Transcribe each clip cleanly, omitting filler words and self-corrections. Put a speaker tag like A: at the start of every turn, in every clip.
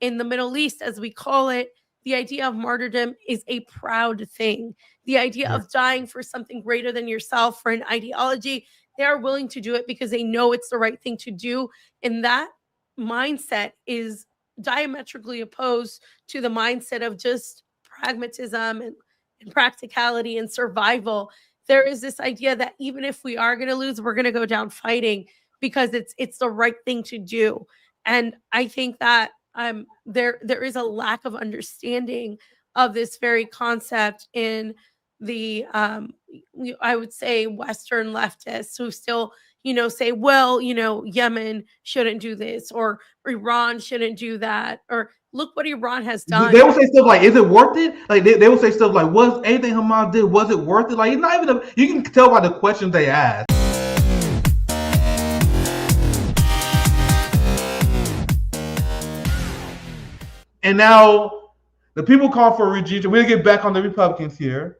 A: in the Middle East, as we call it, the idea of martyrdom is a proud thing. The idea of dying for something greater than yourself, for an ideology, they are willing to do it because they know it's the right thing to do. And that mindset is diametrically opposed to the mindset of just pragmatism and practicality and survival. There is this idea that even if we are going to lose, we're going to go down fighting because it's the right thing to do. And I think that there is a lack of understanding of this very concept in the I would say Western leftists who still say, well, Yemen shouldn't do this, or Iran shouldn't do that, or look what Iran has done.
B: They will say stuff like, is it worth it? Like they will say stuff like, was anything Hamas did, was it worth it? Like, it's not even you can tell by the questions they ask. And now the people call for a regime. We'll get back on the Republicans here.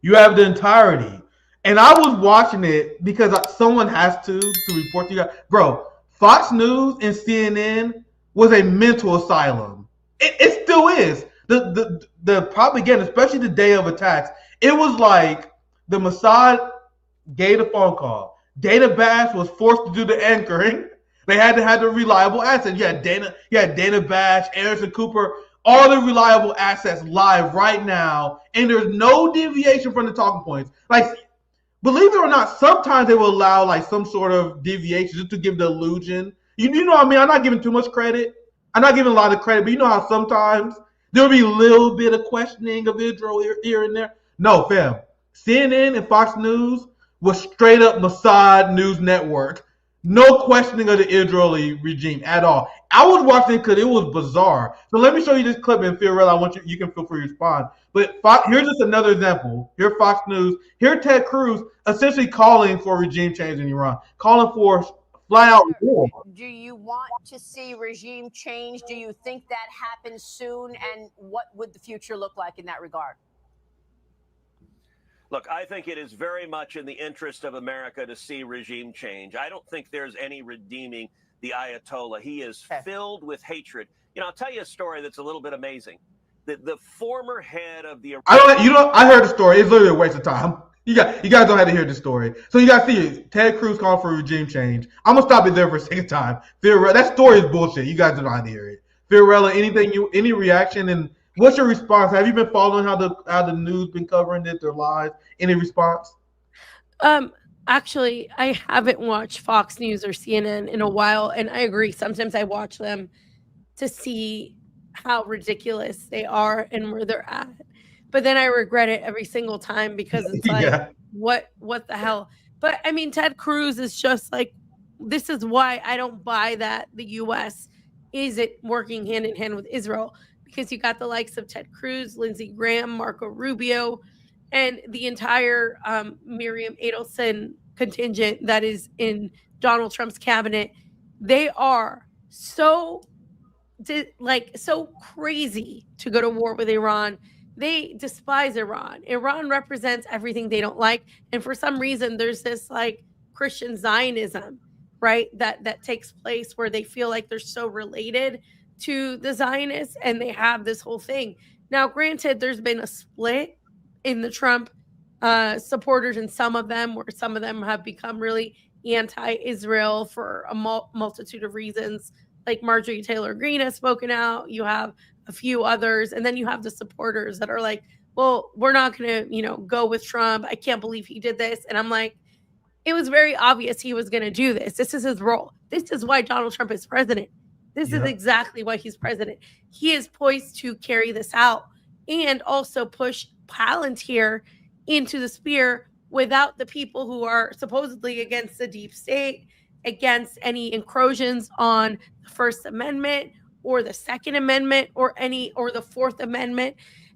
B: You have the entirety. And I was watching it because someone has to report to you guys. Bro, Fox News and CNN was a mental asylum. It still is. The propaganda, especially the day of attacks, it was like the Mossad gave a phone call. Dana Bash was forced to do the anchoring. They had to have the reliable assets. You had Dana Bash, Anderson Cooper, all the reliable assets live right now, and there's no deviation from the talking points. Like, believe it or not, sometimes they will allow like some sort of deviation just to give the illusion. You know what I mean? I'm not giving too much credit. I'm not giving a lot of credit, but you know how sometimes there'll be a little bit of questioning of Israel here and there. No, fam. CNN and Fox News was straight up Mossad News Network. No questioning of the Israeli regime at all. I was watching it because it was bizarre. So let me show you this clip, and Fiorella, I want you can feel free to respond. But here's just another example. Here, Fox News. Here, Ted Cruz essentially calling for regime change in Iran, calling for flat-out war.
C: Do you want to see regime change? Do you think that happens soon? And what would the future look like in that regard?
D: Look, I think it is very much in the interest of America to see regime change. I don't think there's any redeeming the Ayatollah. He is filled with hatred. I'll tell you a story that's a little bit amazing. The former head of the...
B: I heard the story. It's literally a waste of time. You guys don't have to hear the story. So you guys see Ted Cruz calling for regime change. I'm going to stop it there for a second time. Fiorella, that story is bullshit. You guys don't have to hear it. Fiorella, any reaction, and what's your response? Have you been following how the news been covering it, their lives? Any response?
A: Actually, I haven't watched Fox News or CNN in a while, and I agree. Sometimes I watch them to see how ridiculous they are and where they're at. But then I regret it every single time because it's like, what the hell? But I mean, Ted Cruz is just like, this is why I don't buy that the U.S. isn't working hand in hand with Israel. Because you got the likes of Ted Cruz, Lindsey Graham, Marco Rubio, and the entire Miriam Adelson contingent that is in Donald Trump's cabinet. They are so crazy to go to war with Iran. They despise Iran. Iran represents everything they don't like. And for some reason, there's this like Christian Zionism, right? That takes place where they feel like they're so related to the Zionists, and they have this whole thing. Now, granted, there's been a split in the Trump supporters, and some of them have become really anti-Israel for a multitude of reasons. Like Marjorie Taylor Greene has spoken out. You have a few others, and then you have the supporters that are like, well, we're not going to, go with Trump. I can't believe he did this. And I'm like, it was very obvious he was going to do this. This is his role. This is why Donald Trump is president. This is exactly why he's president. He is poised to carry this out and also push Palantir into the spear without the people who are supposedly against the deep state, against any incursions on the First Amendment or the Second Amendment or the Fourth Amendment.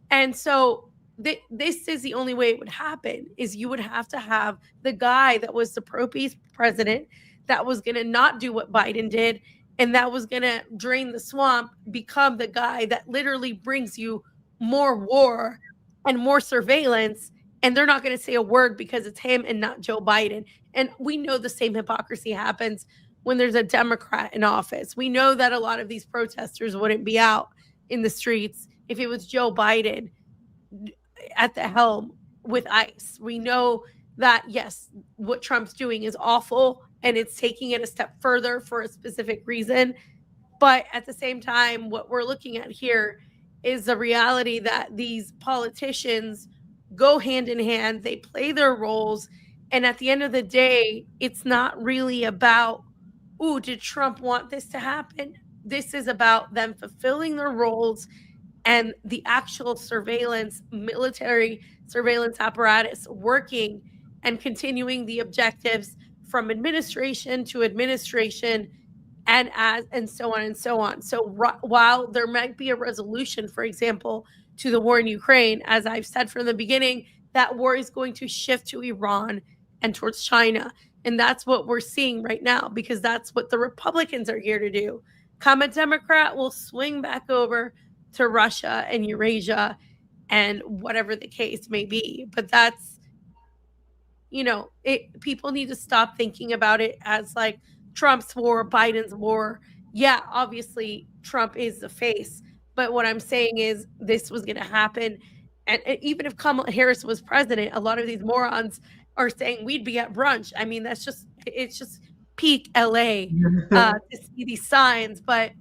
A: And so this is the only way it would happen, is you would have to have the guy that was the pro-peace president that was going to not do what Biden did, and that was going to drain the swamp, become the guy that literally brings you more war and more surveillance. And they're not going to say a word because it's him and not Joe Biden. And we know the same hypocrisy happens when there's a Democrat in office. We know that a lot of these protesters wouldn't be out in the streets if it was Joe Biden at the helm with ICE. We know that, yes, what Trump's doing is awful and it's taking it a step further for a specific reason. But at the same time, what we're looking at here is the reality that these politicians go hand in hand, they play their roles. And at the end of the day, it's not really about, ooh, did Trump want this to happen? This is about them fulfilling their roles and the actual surveillance, military surveillance apparatus working and continuing the objectives from administration to administration and so on and so on. So while there might be a resolution, for example, to the war in Ukraine, as I've said from the beginning, that war is going to shift to Iran and towards China. And that's what we're seeing right now, because that's what the Republicans are here to do. Come a Democrat, will swing back over to Russia and Eurasia and whatever the case may be. But that's, people need to stop thinking about it as like Trump's war, Biden's war. Yeah, obviously Trump is the face. But what I'm saying is this was going to happen. And even if Kamala Harris was president, a lot of these morons are saying we'd be at brunch. I mean, it's just peak LA to see these signs. But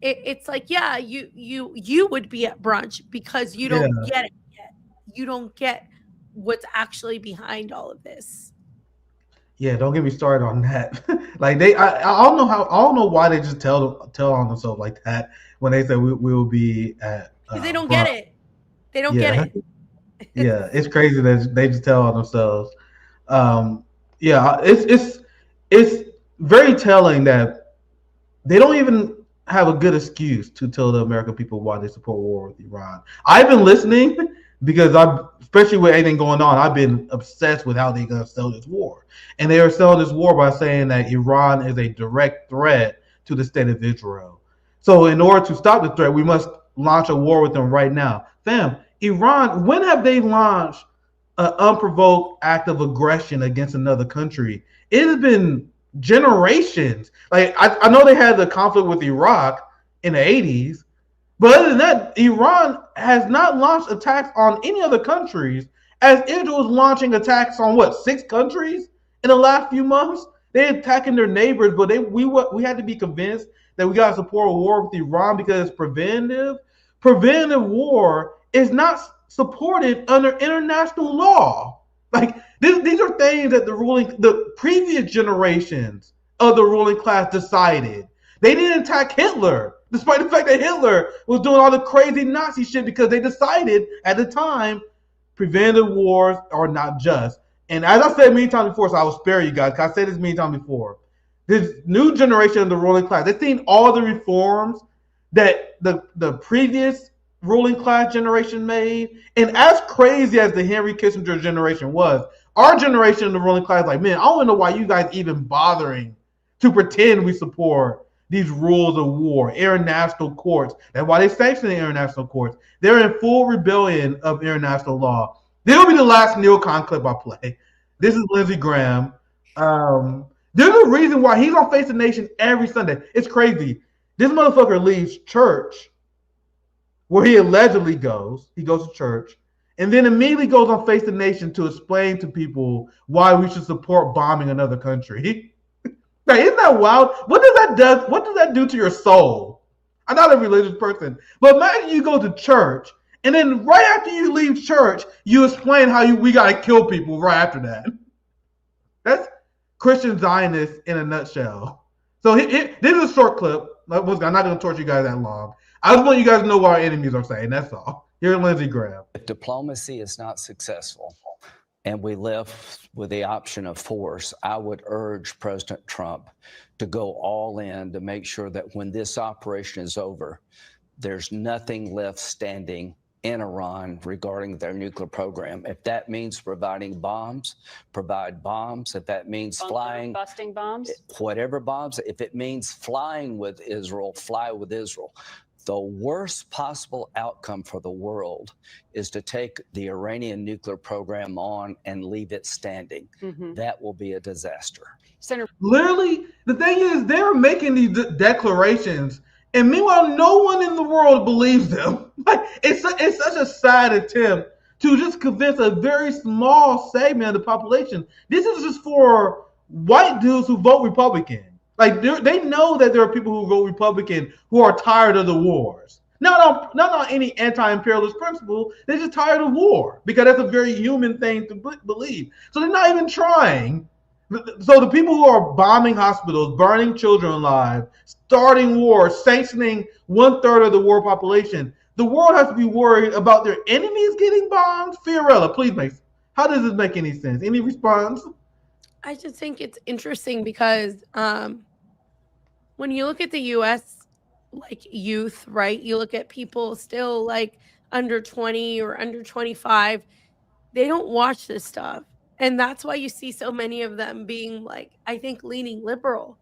A: it's like, yeah, you would be at brunch because you don't get it yet. You don't get what's actually behind all of this.
B: Yeah, don't get me started on that. Like I don't know why they just tell on themselves like that when they say we will be at.
A: Because they don't get it. They don't get it.
B: Yeah, it's crazy that they just tell on themselves. It's very telling that they don't even have a good excuse to tell the American people why they support war with Iran. I've been listening because especially with anything going on, I've been obsessed with how they're going to sell this war. And they are selling this war by saying that Iran is a direct threat to the state of Israel. So in order to stop the threat, we must launch a war with them right now. Fam, Iran, when have they launched an unprovoked act of aggression against another country? It has been generations. Like I know they had the conflict with Iraq in the 80s, but other than that, Iran has not launched attacks on any other countries, as Israel is launching attacks on 6 countries in the last few months. They're attacking their neighbors, but we had to be convinced that we got to support a war with Iran because it's preventive. Preventive war is not supported under international law. Like these are things that the previous generations of the ruling class decided. They didn't attack Hitler, despite the fact that Hitler was doing all the crazy Nazi shit, because they decided at the time preventive wars are not just. And as I said many times before, so I will spare you guys, because I said this many times before, this new generation of the ruling class, they've seen all the reforms that the previous ruling class generation made. And as crazy as the Henry Kissinger generation was, our generation of the ruling class, like, man, I don't know why you guys even bothering to pretend we support these rules of war, international courts. That's why they sanction the international courts. They're in full rebellion of international law. This will be the last NEOCON clip I play. This is Lindsey Graham. There's a reason why he's on Face the Nation every Sunday. It's crazy. This motherfucker leaves church, where he allegedly goes. He goes to church, and then immediately goes on Face the Nation to explain to people why we should support bombing another country. Now, isn't that wild? What does that do to your soul? I'm not a religious person, but imagine you go to church, and then right after you leave church, you explain how we got to kill people right after that. That's Christian Zionists in a nutshell. So this is a short clip. I'm not going to torture you guys that long. I just want you guys to know what our enemies are saying. That's all. Here's Lindsey Graham.
E: If diplomacy is not successful and we left with the option of force, I would urge President Trump to go all in to make sure that when this operation is over, there's nothing left standing in Iran regarding their nuclear program. If that means providing bombs, provide bombs. If that means
C: busting bombs,
E: whatever bombs. If it means flying with Israel, fly with Israel. The worst possible outcome for the world is to take the Iranian nuclear program on and leave it standing. Mm-hmm. That will be a disaster.
C: Senator,
B: literally, The thing is, they're making these declarations, and meanwhile, no one in the world believes them. Like it's such a sad attempt to just convince a very small segment of the population. This is just for white dudes who vote Republican. Like they know that there are people who vote Republican who are tired of the wars. Not on any anti-imperialist principle. They're just tired of war because that's a very human thing to believe. So they're not even trying. So the people who are bombing hospitals, burning children alive, starting wars, sanctioning 1/3 of the war population, the world has to be worried about their enemies getting bombed. Fiorella, please how does this make any sense? Any response?
A: I just think it's interesting because when you look at the U.S. like youth, right? You look at people still like under 20 or under 25, they don't watch this stuff. And that's why you see so many of them being like, I think, leaning liberal,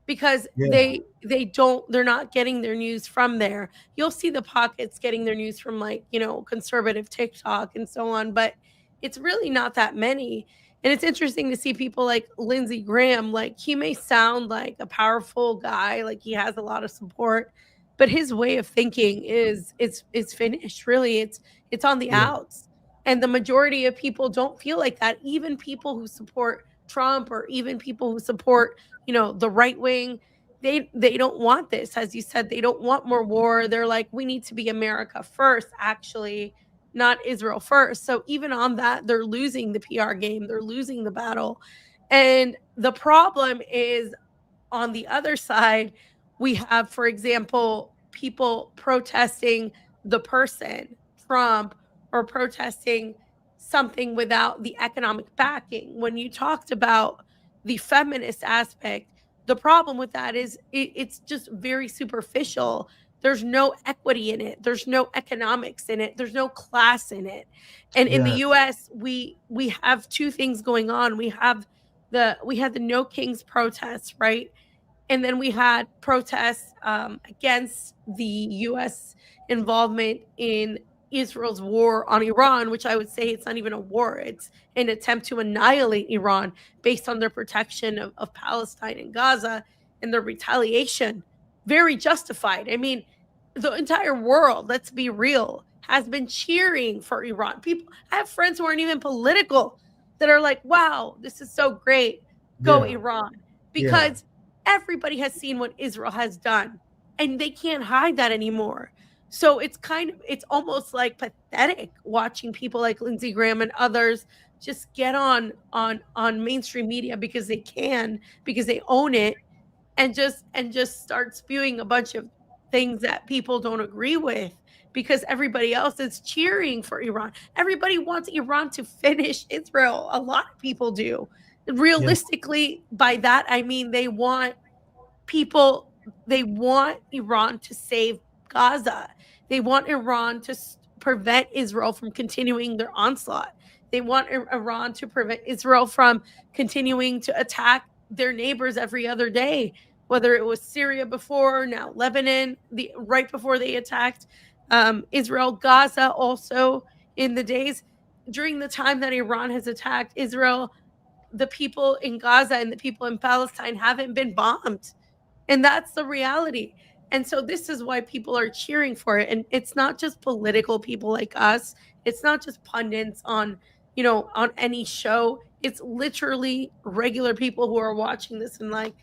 A: because they're not getting their news from there. You'll see the pockets getting their news from like, conservative TikTok and so on, but it's really not that many. And it's interesting to see people like Lindsey Graham, like he may sound like a powerful guy, like he has a lot of support, but his way of thinking is finished. Really, it's on the outs. And the majority of people don't feel like that. Even people who support Trump or even people who support, the right wing, they don't want this. As you said, they don't want more war. They're like, we need to be America first, actually, not Israel first. So even on that, they're losing the PR game. They're losing the battle. And the problem is on the other side, we have, for example, people protesting the person, Trump, or protesting something without the economic backing. When you talked about the feminist aspect, the problem with that is it's just very superficial. There's no equity in it. There's no economics in it. There's no class in it. And in the US, we have two things going on. We had the No Kings protests, right? And then we had protests against the US involvement in Israel's war on Iran, which I would say it's not even a war. It's an attempt to annihilate Iran based on their protection of Palestine and Gaza and their retaliation. Very justified. I mean, the entire world, let's be real, has been cheering for Iran. I have friends who aren't even political that are like, wow, this is so great. Go Iran. Because everybody has seen what Israel has done and they can't hide that anymore. So it's almost like pathetic watching people like Lindsey Graham and others just get on mainstream media because they can, because they own it, and just start spewing a bunch of things that people don't agree with because everybody else is cheering for Iran. Everybody wants Iran to finish Israel. A lot of people do. Realistically, by that I mean they want Iran to save Gaza. They want Iran to prevent Israel from continuing their onslaught. They want Iran to prevent Israel from continuing to attack their neighbors every other day, whether it was Syria before, now Lebanon, right before they attacked Israel, Gaza also in the days during the time that Iran has attacked Israel, the people in Gaza and the people in Palestine haven't been bombed. And that's the reality. And so this is why people are cheering for it. And it's not just political people like us. It's not just pundits on any show. It's literally regular people who are watching this and like,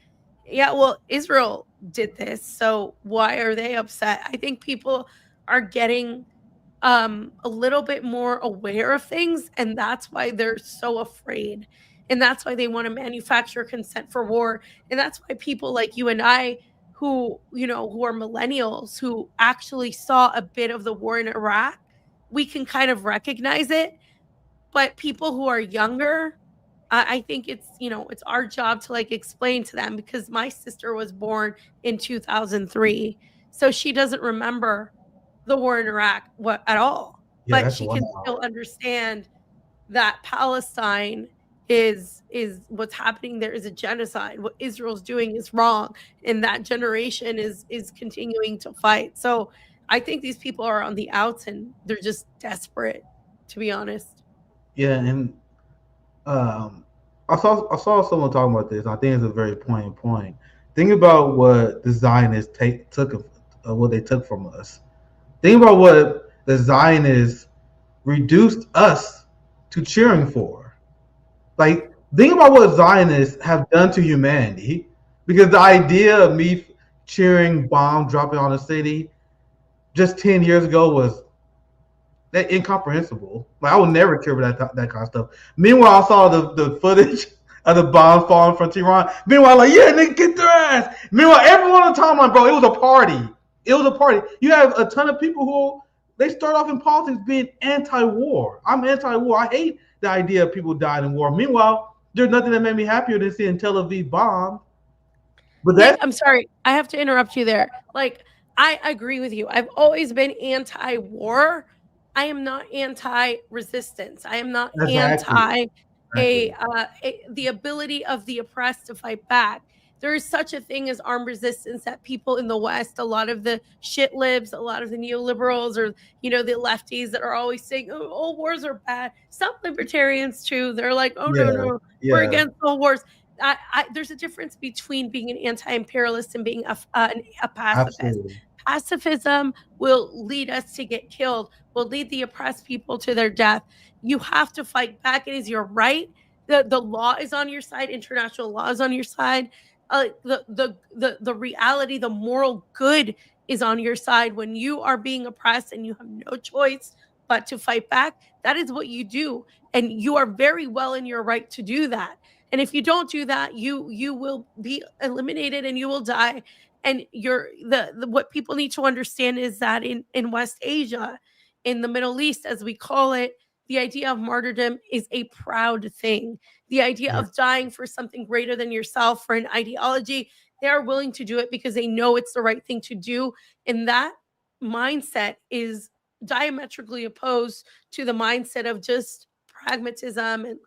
A: yeah, well, Israel did this. So why are they upset? I think people are getting a little bit more aware of things. And that's why they're so afraid. And that's why they want to manufacture consent for war. And that's why people like you and I, who are millennials, who actually saw a bit of the war in Iraq, we can kind of recognize it. But people who are younger, I think it's our job to like explain to them, because my sister was born in 2003. So she doesn't remember the war in Iraq at all. But she can still understand that Palestine is what's happening there is a genocide. What Israel's doing is wrong, and that generation is continuing to fight. So I think these people are on the outs and they're just desperate, to be honest.
B: Yeah, and saw someone talking about this. I think it's a very poignant point. Think about what the Zionists what they took from us. Think about what the Zionists reduced us to cheering for. Like, think about what Zionists have done to humanity. Because the idea of me cheering bomb dropping on a city just 10 years ago was that incomprehensible. Like, I would never care about that kind of stuff. Meanwhile, I saw the footage of the bombs falling from Tehran. Meanwhile, like, yeah, nigga, get their ass. Meanwhile, everyone on the timeline, bro, it was a party. It was a party. You have a ton of people who they start off in politics being anti-war. I'm anti-war. I hate the idea of people dying in war. Meanwhile, there's nothing that made me happier than seeing Tel Aviv bombed. But
A: yeah, I'm sorry, I have to interrupt you there. Like, I agree with you. I've always been anti-war. I am not anti-resistance. I am not the ability of the oppressed to fight back. There is such a thing as armed resistance that people in the West, a lot of the shit libs, a lot of the neoliberals, or the lefties that are always saying, "Oh, all wars are bad." Some libertarians too. They're like, "Oh no, we're against all wars." There's a difference between being an anti-imperialist and being a pacifist.
B: Absolutely.
A: Pacifism will lead us to get killed, will lead the oppressed people to their death. You have to fight back. It is your right. The law is on your side. International law is on your side. The reality, the moral good is on your side. When you are being oppressed and you have no choice but to fight back, that is what you do. And you are very well in your right to do that. And if you don't do that, you will be eliminated and you will die. And what people need to understand is that in West Asia, in the Middle East, as we call it, the idea of martyrdom is a proud thing. The idea of dying for something greater than yourself, for an ideology, they are willing to do it because they know it's the right thing to do. And that mindset is diametrically opposed to the mindset of just pragmatism and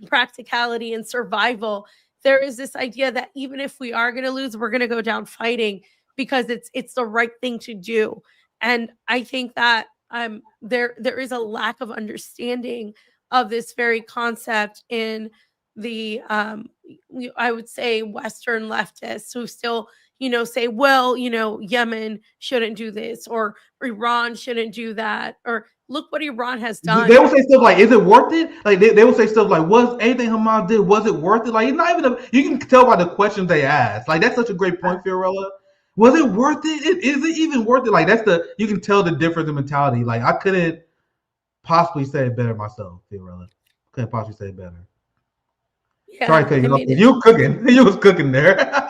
A: practicality and survival. There is this idea that even if we are going to lose, we're going to go down fighting because it's the right thing to do. And I think that there is a lack of understanding of this very concept in the I would say Western leftists who still say, well, Yemen shouldn't do this, or Iran shouldn't do that, or look what Iran has done.
B: They will say stuff like, is it worth it? Like they will say stuff like, was anything Hamas did, was it worth it? Like, it's not even you can tell by the questions they ask. Like, that's such a great point, Fiorella. Was it worth it? Is it even worth it? Like, you can tell the difference in mentality. Like, I couldn't possibly say it better myself, Fiorella. Couldn't possibly say it better. Yeah, sorry, you was cooking. You was cooking there.